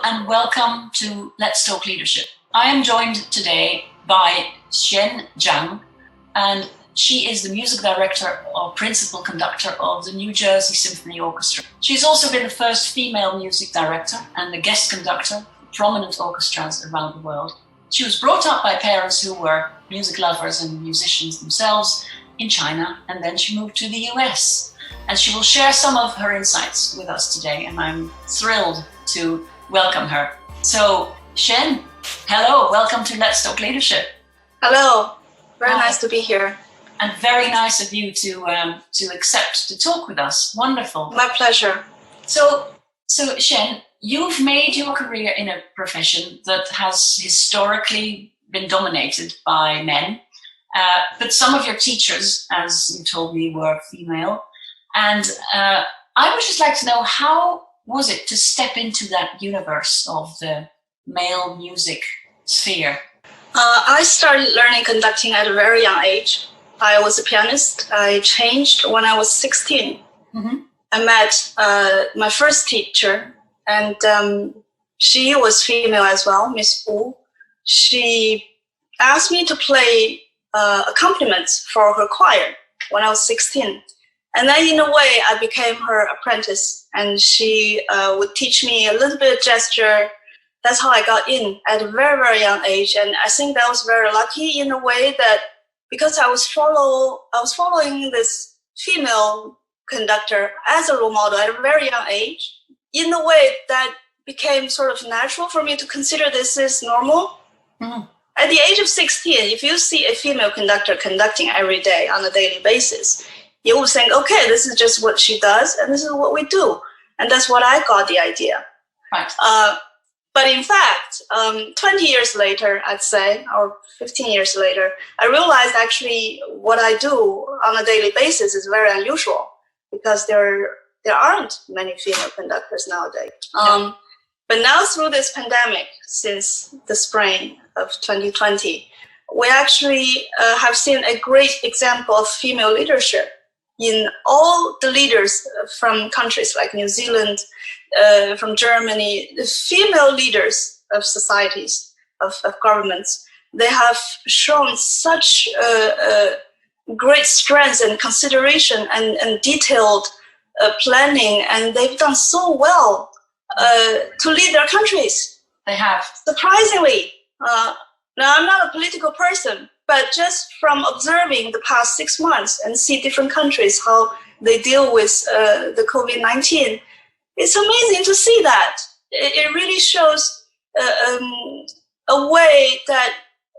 and welcome to Let's Talk Leadership. I am joined today by Xian Zhang, and she is the music director or principal conductor of the New Jersey Symphony Orchestra. She's also been the first female music director and the guest conductor for prominent orchestras around the world. She was brought up by parents who were music lovers and musicians themselves in China, and then she moved to the US. And she will share some of her insights with us today, and I'm thrilled to welcome her. So, Shen, hello, welcome to Let's Talk Leadership. Hello, very nice to be here. And very nice of you to accept to talk with us. Wonderful. My pleasure. So Shen, you've made your career in a profession that has historically been dominated by men, but some of your teachers, as you told me, were female. And I would just like to know, how was it to step into that universe of the male music sphere? I started learning conducting at a very young age. I was a pianist. I changed when I was 16. Mm-hmm. I met my first teacher, and she was female as well, Miss Wu. She asked me to play accompaniments for her choir when I was 16. And then in a way, I became her apprentice, and she would teach me a little bit of gesture. That's how I got in at a very, very young age. And I think that was very lucky in a way that because I was following this female conductor as a role model at a very young age, in a way that became sort of natural for me to consider this as normal. Mm-hmm. At the age of 16, if you see a female conductor conducting every day on a daily basis, you will think, okay, this is just what she does, and this is what we do. And that's what I got the idea. Right. But in fact, 20 years later, I'd say, or 15 years later, I realized actually what I do on a daily basis is very unusual because there aren't many female conductors nowadays. Yeah. But now through this pandemic, since the spring of 2020, we actually have seen a great example of female leadership in all the leaders from countries like New Zealand, from Germany, the female leaders of societies, of governments. They have shown such great strength and consideration and detailed planning, and they've done so well to lead their countries. They have. Surprisingly. Now, I'm not a political person, but just from observing the past 6 months and see different countries, how they deal with the COVID-19, it's amazing to see that. It really shows a way that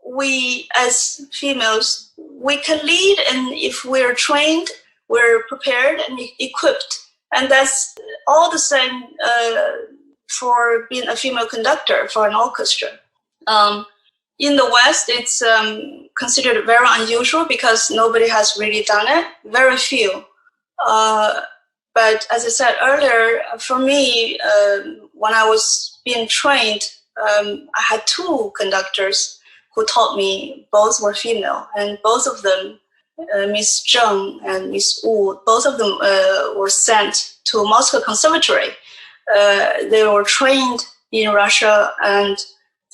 we as females, we can lead, and if we're trained, we're prepared and equipped. And that's all the same for being a female conductor for an orchestra. In the West, it's considered very unusual because nobody has really done it, very few. But as I said earlier, for me, when I was being trained, I had two conductors who taught me. Both were female, and both of them, Miss Zhang and Miss Wu, both of them were sent to Moscow Conservatory. They were trained in Russia, and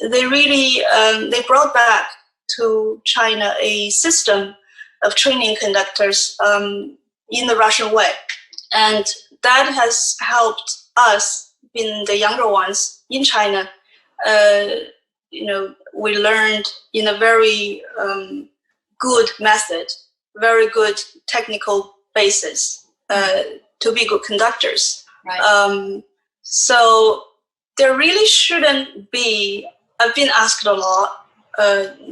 they really they brought back to China a system of training conductors in the Russian way. And that has helped us, being the younger ones in China. We learned in a very good method, very good technical basis to be good conductors. Right. So there really shouldn't be, I've been asked a lot,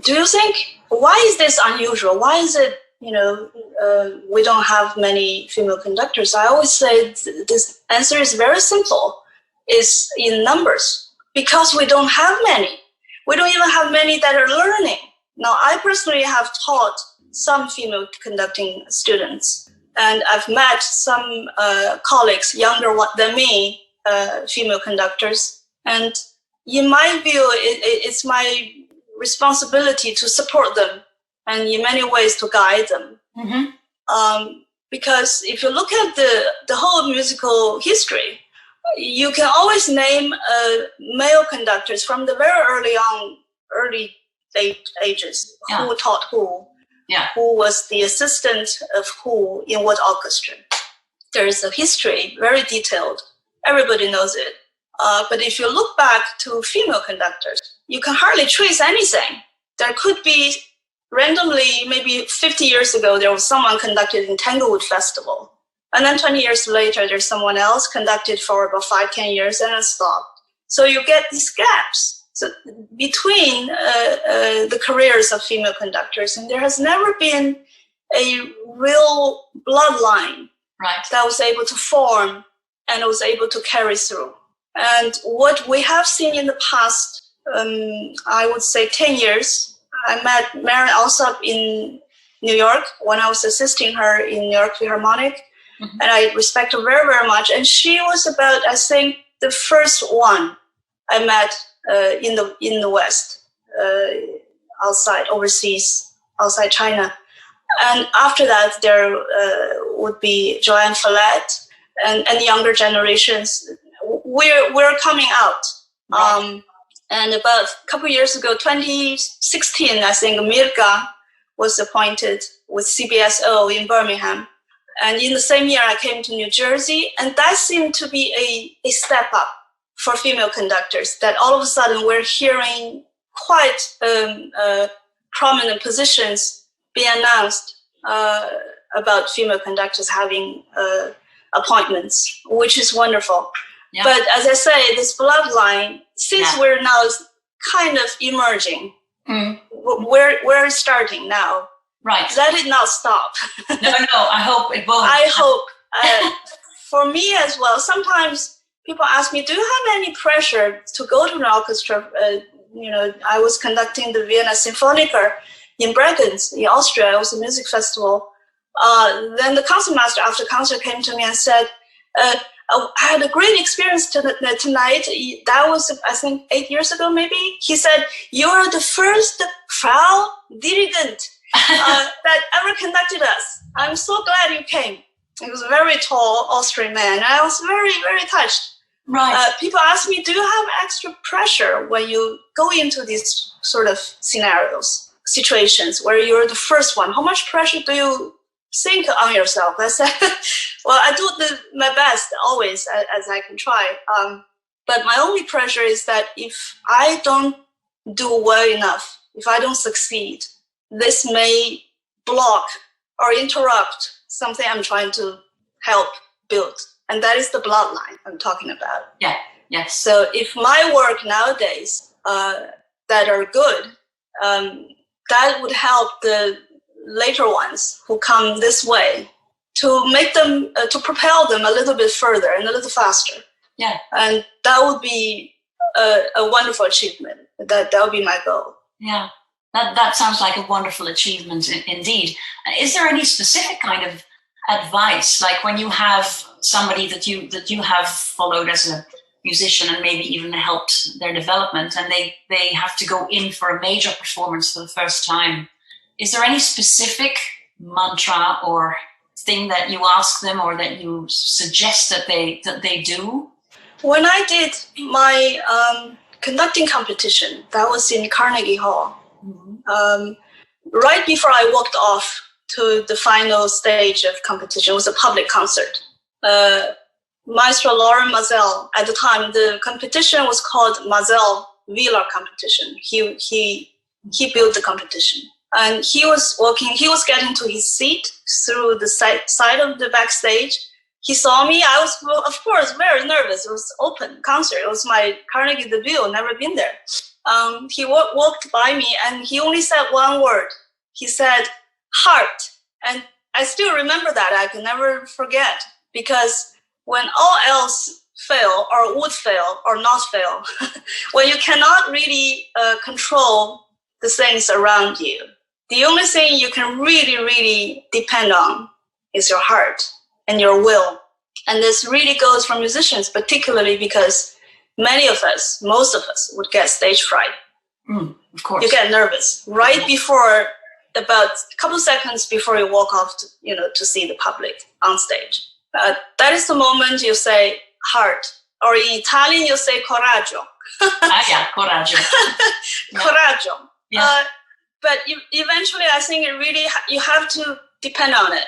do you think, why is this unusual? Why is it, we don't have many female conductors? I always say this answer is very simple. It's in numbers, because we don't have many. We don't even have many that are learning. Now, I personally have taught some female conducting students, and I've met some colleagues younger than me, female conductors. And in my view, it's my responsibility to support them and in many ways to guide them. Mm-hmm. Because if you look at the whole musical history, you can always name male conductors from the very early ages, who taught who, who was the assistant of who in what orchestra. There is a history, very detailed. Everybody knows it. But if you look back to female conductors, you can hardly trace anything. There could be randomly, maybe 50 years ago, there was someone conducted in Tanglewood Festival. And then 20 years later, there's someone else conducted for about 5-10 years and then stopped. So you get these gaps between the careers of female conductors. And there has never been a real bloodline that was able to form and was able to carry through. And what we have seen in the past, I would say 10 years, I met Maren Alsop in New York when I was assisting her in New York Philharmonic. Mm-hmm. And I respect her very, very much. And she was about, I think, the first one I met in the West, overseas, outside China. And after that, there would be Joanne Follett and younger generations. We're coming out. Right. And about a couple of years ago, 2016, I think, Mirka was appointed with CBSO in Birmingham. And in the same year, I came to New Jersey. And that seemed to be a step up for female conductors, that all of a sudden we're hearing quite prominent positions being announced about female conductors having appointments, which is wonderful. Yeah. But as I say, this bloodline, since we're now kind of emerging, we're starting now. Right. Let it not stop. No, I hope it won't. I hope. For me as well, sometimes people ask me, do you have any pressure to go to an orchestra? I was conducting the Vienna Sinfonica in Bregenz, in Austria. It was a music festival. Then the concertmaster after concert came to me and said, I had a great experience tonight. That was, I think, 8 years ago, maybe. He said, you're the first Frau Dirigent that ever conducted us. I'm so glad you came. He was a very tall Austrian man. I was very, very touched. Right. People ask me, do you have extra pressure when you go into these sort of situations where you're the first one? How much pressure do you think on yourself? I said, well, I do my best always as I can try. But my only pressure is that if I don't do well enough, if I don't succeed, this may block or interrupt something I'm trying to help build. And that is the bloodline I'm talking about. Yeah, yes. So if my work nowadays that are good, that would help the later ones who come this way to make them, to propel them a little bit further and a little faster. Yeah. And that would be a wonderful achievement. That would be my goal. Yeah. That sounds like a wonderful achievement indeed. Is there any specific kind of advice, like when you have somebody that you have followed as a musician and maybe even helped their development, and they have to go in for a major performance for the first time? Is there any specific mantra or thing that you ask them or that you suggest that they do? When I did my conducting competition, that was in Carnegie Hall. Mm-hmm. Right before I walked off to the final stage of competition, it was a public concert. Maestro Laurent Mazel, at the time, the competition was called Mazel Villa competition. He built the competition. And he was getting to his seat through the side of the backstage. He saw me. I was, of course, very nervous. It was open concert. It was my Carnegie debut, never been there. He walked by me and he only said one word. He said, heart. And I still remember that. I can never forget, because when all else fail or would fail or not fail, when you cannot really control the things around you, the only thing you can really, really depend on is your heart and your will. And this really goes for musicians, particularly because many of us, most of us, would get stage fright. Of course. You get nervous right before, about a couple seconds before you walk off to see the public on stage. That is the moment you say, heart, or in Italian you say coraggio. Yeah, coraggio. Yeah. Coraggio. Yeah. But eventually, I think it really you have to depend on it.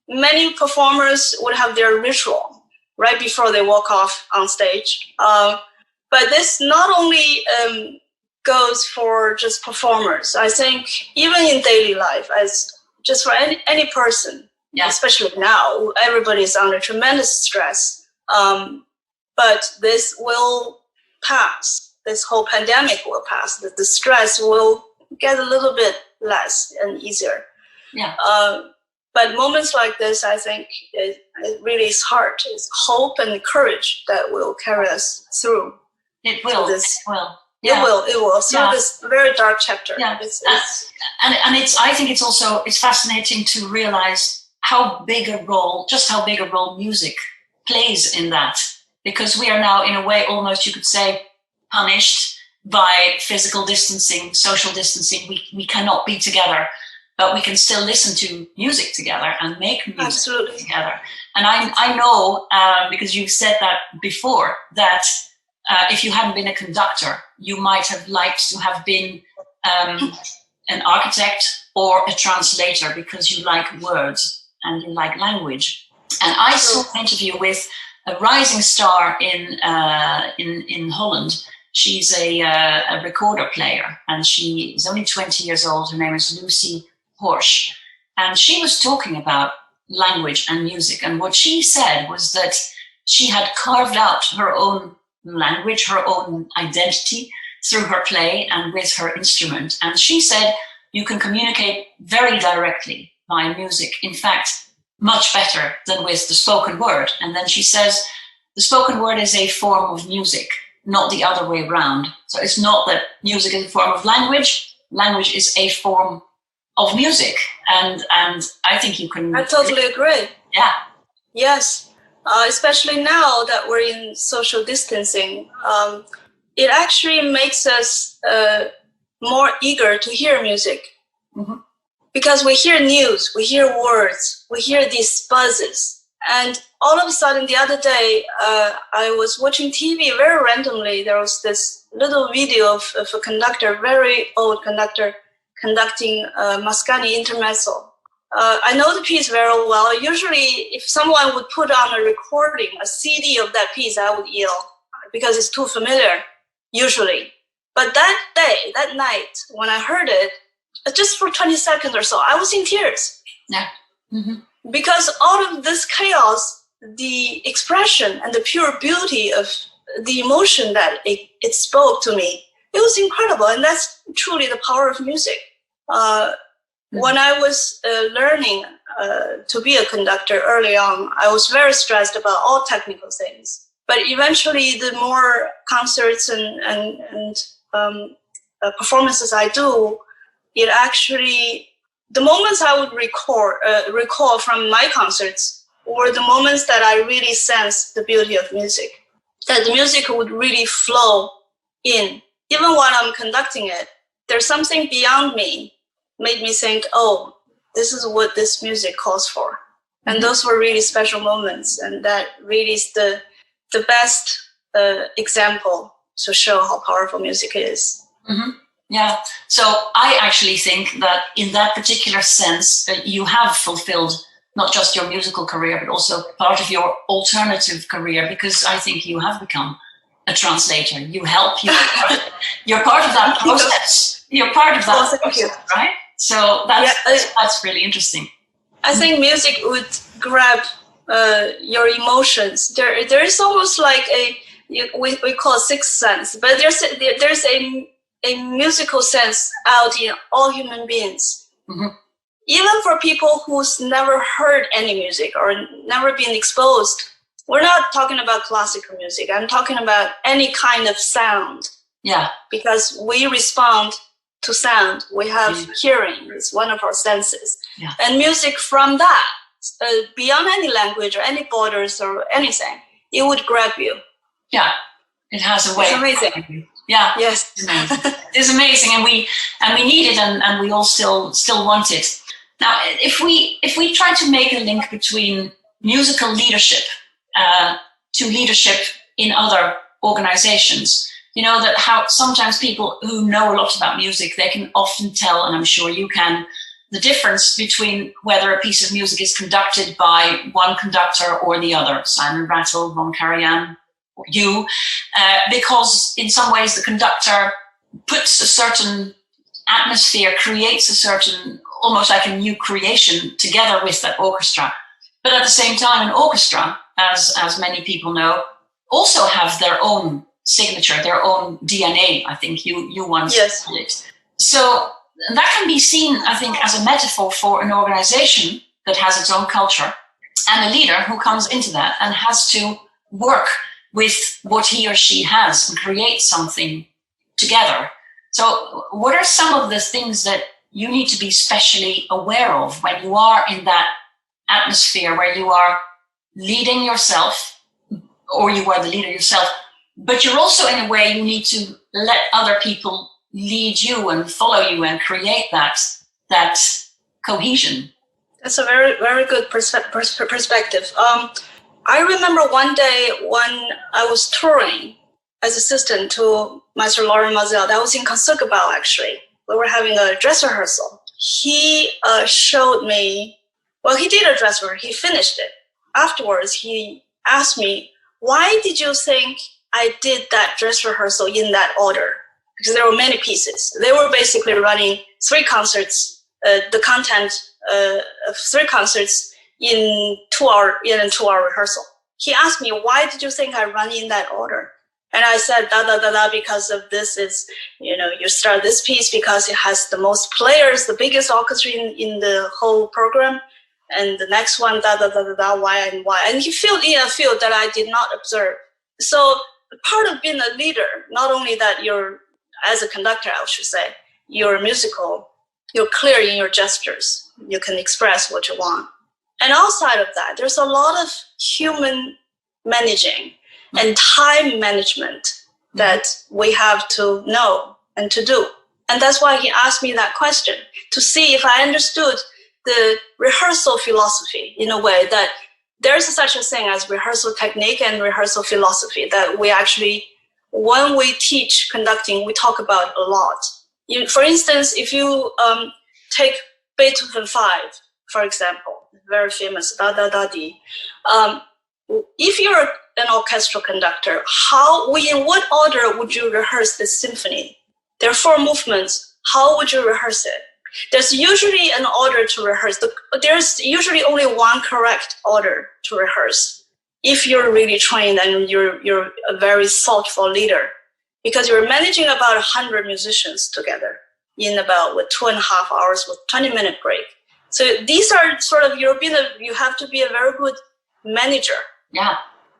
Many performers would have their ritual right before they walk off on stage. But this not only goes for just performers. I think even in daily life, as just for any person, especially now, everybody is under tremendous stress. But this will pass. This whole pandemic will pass. The stress will get a little bit less and easier. Yeah. But moments like this, I think, it really is heart, it's hope and courage that will carry us through. It will. This. It will. Yeah. It will. Through this very dark chapter. Yeah. I think it's fascinating to realize how big a role music plays in that. Because we are now, in a way, almost, you could say, punished by physical distancing, social distancing. We cannot be together, but we can still listen to music together and make music together. And I know, because you've said that before, that if you hadn't been a conductor, you might have liked to have been an architect or a translator, because you like words and you like language. And I saw an interview with a rising star in Holland. She's a recorder player, and she is only 20 years old. Her name is Lucy Horsch. And she was talking about language and music. And what she said was that she had carved out her own language, her own identity through her play and with her instrument. And she said, you can communicate very directly via music. In fact, much better than with the spoken word. And then she says, the spoken word is a form of music, not the other way around. So it's not that music is a form of language. Language is a form of music. And I think you can... I totally agree. Yeah. Yes. Especially now that we're in social distancing, it actually makes us more eager to hear music. Mm-hmm. Because we hear news, we hear words, we hear these buzzes. And all of a sudden, the other day, I was watching TV very randomly. There was this little video of a conductor, very old conductor, conducting Mascagni Intermezzo. I know the piece very well. Usually, if someone would put on a recording, a CD of that piece, I would yell because it's too familiar, usually. But that day, that night, when I heard it, just for 20 seconds or so, I was in tears. Yeah. Mm-hmm. Because out of this chaos, the expression and the pure beauty of the emotion that it spoke to me, it was incredible. And that's truly the power of music. When I was learning to be a conductor early on, I was very stressed about all technical things. But eventually, the more concerts and performances I do, it actually, the moments I would recall from my concerts were the moments that I really sensed the beauty of music, that the music would really flow in. Even while I'm conducting it, there's something beyond me made me think, oh, this is what this music calls for. And mm-hmm. those were really special moments. And that really is the best example to show how powerful music is. Mm-hmm. Yeah. So I actually think that in that particular sense, you have fulfilled not just your musical career, but also part of your alternative career, because I think you have become a translator. You help, you're part of that process. You're part of that process, right? So that's really interesting. I think music would grab your emotions. There is almost like we call it sixth sense, but there's a musical sense out in all human beings. Mm-hmm. Even for people who's never heard any music or never been exposed, we're not talking about classical music. I'm talking about any kind of sound. Yeah. Because we respond to sound. We have hearing. It's one of our senses. Yeah. And music from that, beyond any language or any borders or anything, it would grab you. Yeah. It has a way. It's amazing. Yeah. Yes. It's amazing, and we need it, and we all still want it. Now, if we try to make a link between musical leadership to leadership in other organizations. You know, that how sometimes people who know a lot about music, they can often tell, and I'm sure you can, the difference between whether a piece of music is conducted by one conductor or the other, Simon Rattle, Von Karajan, or you, because in some ways the conductor puts a certain atmosphere, creates a certain, almost like a new creation together with that orchestra. But at the same time, an orchestra, as many people know, also have their own signature, their own DNA, I think you once called it. So that can be seen, I think, as a metaphor for an organization that has its own culture and a leader who comes into that and has to work with what he or she has and create something together. So what are some of the things that you need to be specially aware of when you are in that atmosphere where you are leading yourself, or you are the leader yourself, but you're also, in a way, you need to let other people lead you and follow you and create that cohesion? That's a very, very good perspective. I remember one day when I was touring as assistant to Master Laurent Mazel. That was in Concertgebouw, actually. We were having a dress rehearsal. He showed me, well, he did a dress rehearsal. He finished it. Afterwards, he asked me, why did you think I did that dress rehearsal in that order? Because there were many pieces. They were basically running 3 concerts, the content of 3 concerts in a 2-hour rehearsal. He asked me, why did you think I run in that order? And I said, because of this is, you start this piece because it has the most players, the biggest orchestra in the whole program. And the next one, why and why. And he filled in a field that I did not observe. So part of being a leader, not only that you're, as a conductor, I should say, you're musical, you're clear in your gestures, you can express what you want. And outside of that, there's a lot of human managing and time management that we have to know and to do. And that's why he asked me that question, to see if I understood the rehearsal philosophy in a way that there's such a thing as rehearsal technique and rehearsal philosophy that we actually, when we teach conducting, we talk about a lot. For instance, if you take Beethoven 5, for example, very famous da-da-da-dee. If you're an orchestral conductor, in what order would you rehearse this symphony? There are 4 movements. How would you rehearse it? There's usually an order to rehearse. There's usually only one correct order to rehearse. If you're really trained and you're a very thoughtful leader, because you're managing about 100 musicians together in about 2.5 hours with 20-minute break. So these are sort of, you have to be a very good manager. Yeah.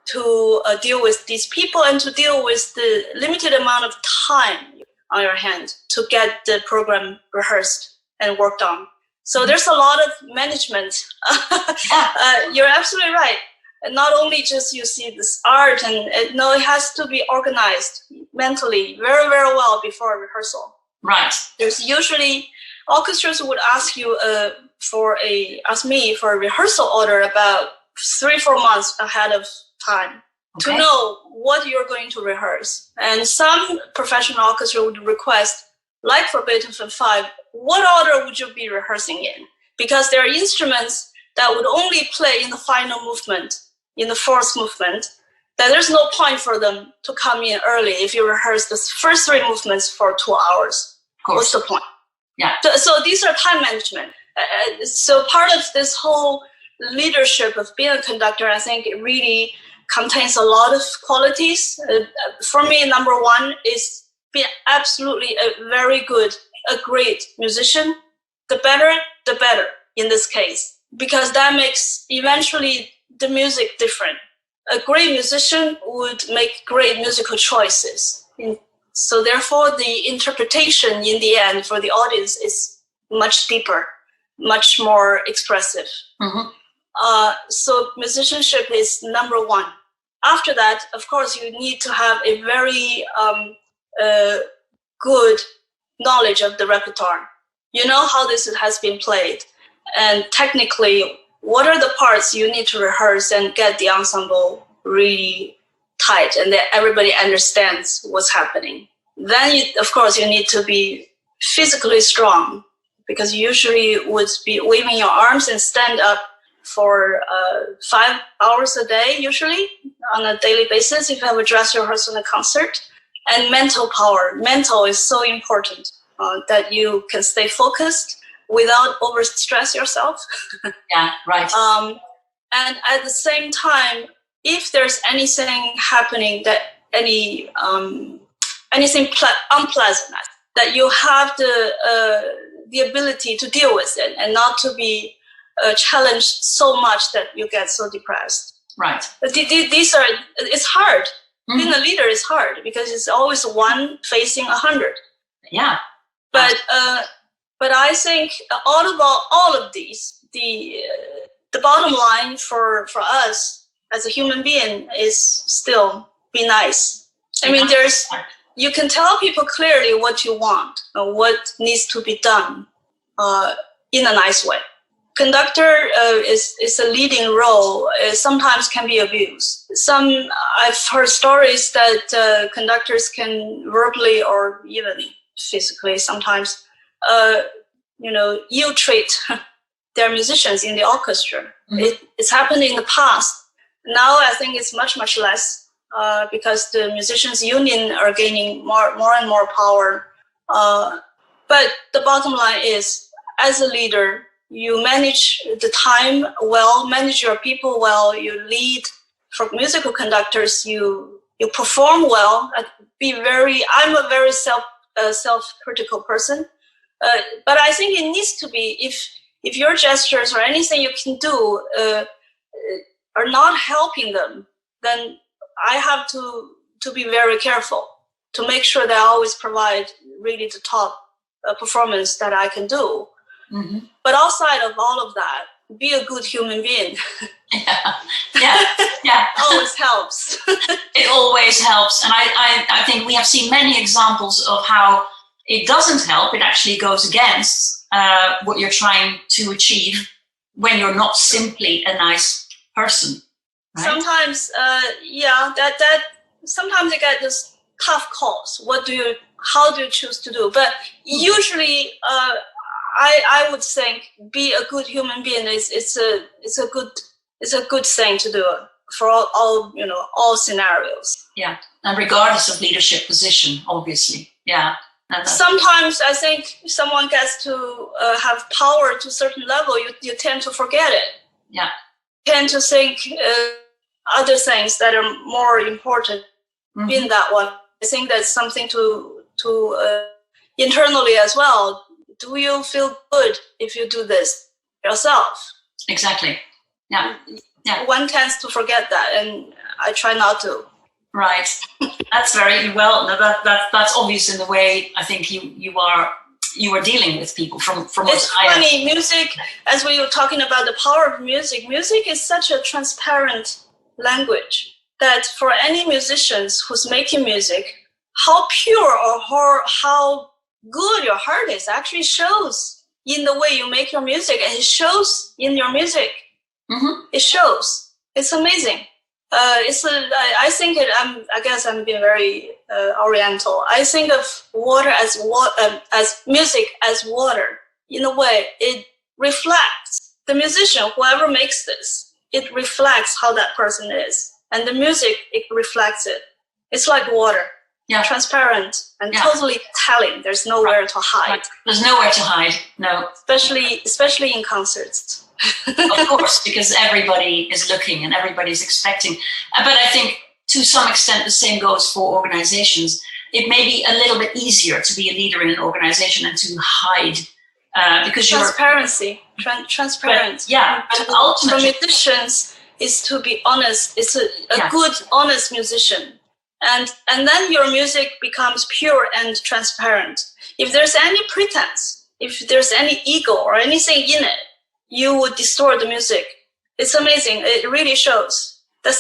To deal with these people and to deal with the limited amount of time on your hand to get the program rehearsed and worked on. So there's a lot of management. You're absolutely right. And not only just you see this art, it has to be organized mentally very, very well before rehearsal. Right. There's usually, orchestras would ask you ask me for a rehearsal order about 3-4 months ahead of time to know what you're going to rehearse. And some professional orchestra would request, like for Beethoven 5, what order would you be rehearsing in? Because there are instruments that would only play in the final movement, in the 4th movement, that there's no point for them to come in early if you rehearse the first 3 movements for 2 hours. What's the point? Yeah. So these are time management. So part of this whole leadership of being a conductor, I think it really contains a lot of qualities. For me, number 1 is being absolutely a great musician. The better in this case, because that makes eventually the music different. A great musician would make great musical choices. So therefore, the interpretation in the end for the audience is much deeper, much more expressive. Mm-hmm. So musicianship is number 1. After that, of course, you need to have a very good knowledge of the repertoire. You know how this has been played. And technically, what are the parts you need to rehearse and get the ensemble really tight and that everybody understands what's happening. Then, of course, you need to be physically strong, because you usually would be waving your arms and stand up for 5 hours a day, usually on a daily basis, if you have a dress rehearsal and a concert. And mental power. Mental is so important, that you can stay focused without overstress yourself. Yeah, right. And at the same time, if there's anything happening, that anything unpleasant, that you have the ability to deal with it and not to be challenged so much that you get so depressed. Right. But it's hard. Being a leader is hard because it's always one facing 100. Yeah. But I think all of these, the bottom line for us as a human being is still be nice. I mean, you can tell people clearly what you want and what needs to be done in a nice way. Conductor is a leading role. Sometimes can be abused. I've heard stories that conductors can verbally or even physically sometimes, ill-treat their musicians in the orchestra. It's happened in the past. Now I think it's much, much less because the musicians' union are gaining more and more power. But the bottom line is, as a leader, you manage the time well, manage your people well, you lead. For musical conductors, you perform well. I'm a very self-critical person, but I think it needs to be, if your gestures or anything you can do are not helping them, then I have to be very careful to make sure that I always provide really the top performance that I can do. Mm-hmm. But outside of all of that, be a good human being. Yeah. Always helps. It always helps. And I think we have seen many examples of how it doesn't help. It actually goes against what you're trying to achieve when you're not simply a nice person. Right? Sometimes, sometimes you get this tough calls. How do you choose to do? But usually, I would think be a good human being it's a good thing to do for all scenarios. Yeah, and regardless of leadership position, obviously. Yeah. Sometimes I think if someone gets to have power to a certain level, you tend to forget it. Yeah. Tend to think other things that are more important in that one. I think that's something to internally as well. Do you feel good if you do this yourself? Exactly. Yeah. One tends to forget that, and I try not to. Right. That's very well. No, that's obvious in the way I think you are dealing with people from what it's funny. Music, as we were talking about the power of music. Music is such a transparent language that for any musicians who's making music, how pure or how good your heart is actually shows in the way you make your music, and it shows in your music. Mm-hmm. It shows. It's amazing. I think I guess I'm being very Oriental. I think of water as music as water. In a way, it reflects the musician, whoever makes this. It reflects how that person is, and the music, it reflects it. It's like water. Yeah. Transparent and totally telling. There's nowhere to hide. Right. There's nowhere to hide. No. Especially in concerts. Of course, because everybody is looking and everybody's expecting. But I think to some extent the same goes for organizations. It may be a little bit easier to be a leader in an organization and to hide because transparency. Transparent. But ultimately, for musicians is to be honest. It's a good, honest musician. And then your music becomes pure and transparent. If there's any pretense, if there's any ego or anything in it, you would distort the music. It's amazing. It really shows that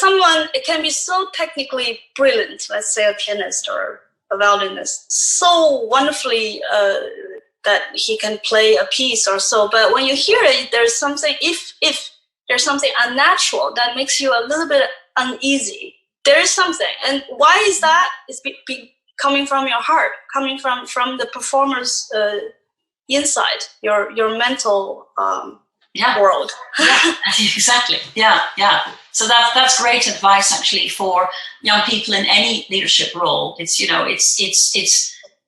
it can be so technically brilliant, let's say a pianist or a violinist, so wonderfully that he can play a piece or so. But when you hear it, there's something, if there's something unnatural that makes you a little bit uneasy, there is something. And why is that? It's coming from your heart, coming from the performer's inside, your mental world. Yeah, exactly. Yeah. So that's great advice actually for young people in any leadership role. It's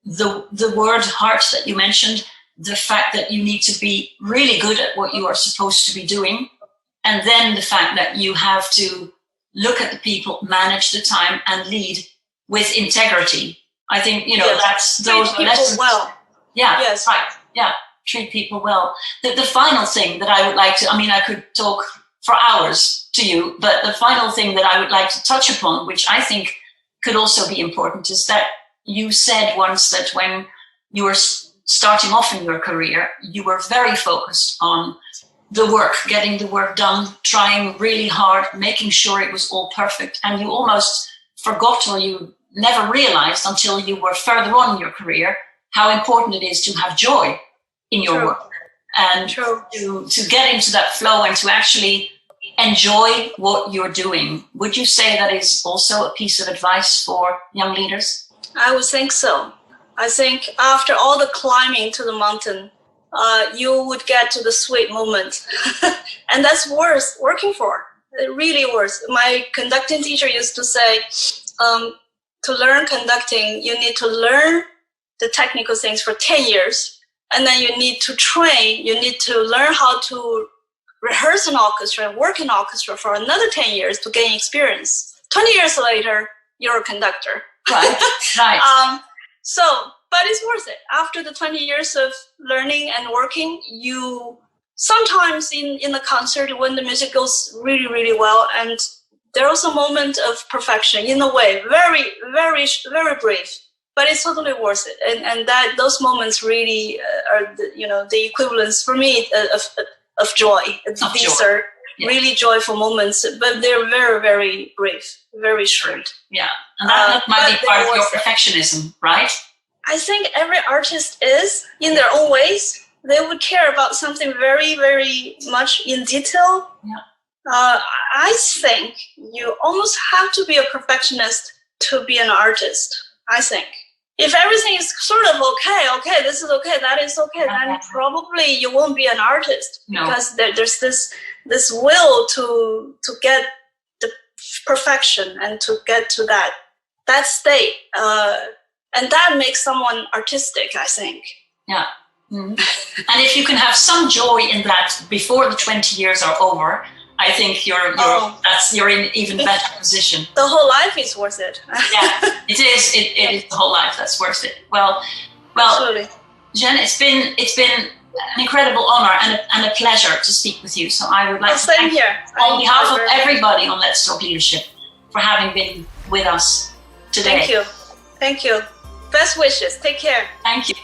the word heart that you mentioned, the fact that you need to be really good at what you are supposed to be doing, and then the fact that you have to look at the people, manage the time, and lead with integrity. I think, that's those lessons. Well. Yeah, yes. Right. Yeah, treat people well. The final thing that I would like to, I could talk for hours to you, but the final thing that I would like to touch upon, which I think could also be important, is that you said once that when you were starting off in your career, you were very focused on the work, getting the work done, trying really hard, making sure it was all perfect. And you almost forgot, or you never realized until you were further on in your career, how important it is to have joy in your work and to get into that flow and to actually enjoy what you're doing. Would you say that is also a piece of advice for young leaders? I would think so. I think after all the climbing to the mountain, you would get to the sweet moment. And that's worth working for. It really worth. My conducting teacher used to say, to learn conducting, you need to learn the technical things for 10 years. And then you need to train, you need to learn how to rehearse an orchestra and work in orchestra for another 10 years to gain experience. 20 years later, you're a conductor. Right. But it's worth it. After the 20 years of learning and working, you sometimes in the concert when the music goes really, really well, and there's a moment of perfection in a way, very, very, very brief, but it's totally worth it. And that those moments really are the equivalents for me of joy. These are really joyful moments, but they're very, very brief, very short. Yeah, and that might be part of your perfectionism, right? I think every artist is, in their own ways. They would care about something very, very much in detail. Yeah. I think you almost have to be a perfectionist to be an artist, I think. If everything is sort of okay, this is okay, that is okay, then probably you won't be an artist. No. Because there's this will to get the perfection and to get to that state. And that makes someone artistic, I think. Yeah. Mm-hmm. And if you can have some joy in that before the 20 years are over, I think you're in even better position. The whole life is worth it. Yeah, it is. It is the whole life that's worth it. Well, absolutely. Jen, it's been an incredible honor and a pleasure to speak with you. So I would like to thank you on behalf of everybody on Let's Talk Leadership for having been with us today. Thank you. Best wishes. Take care. Thank you.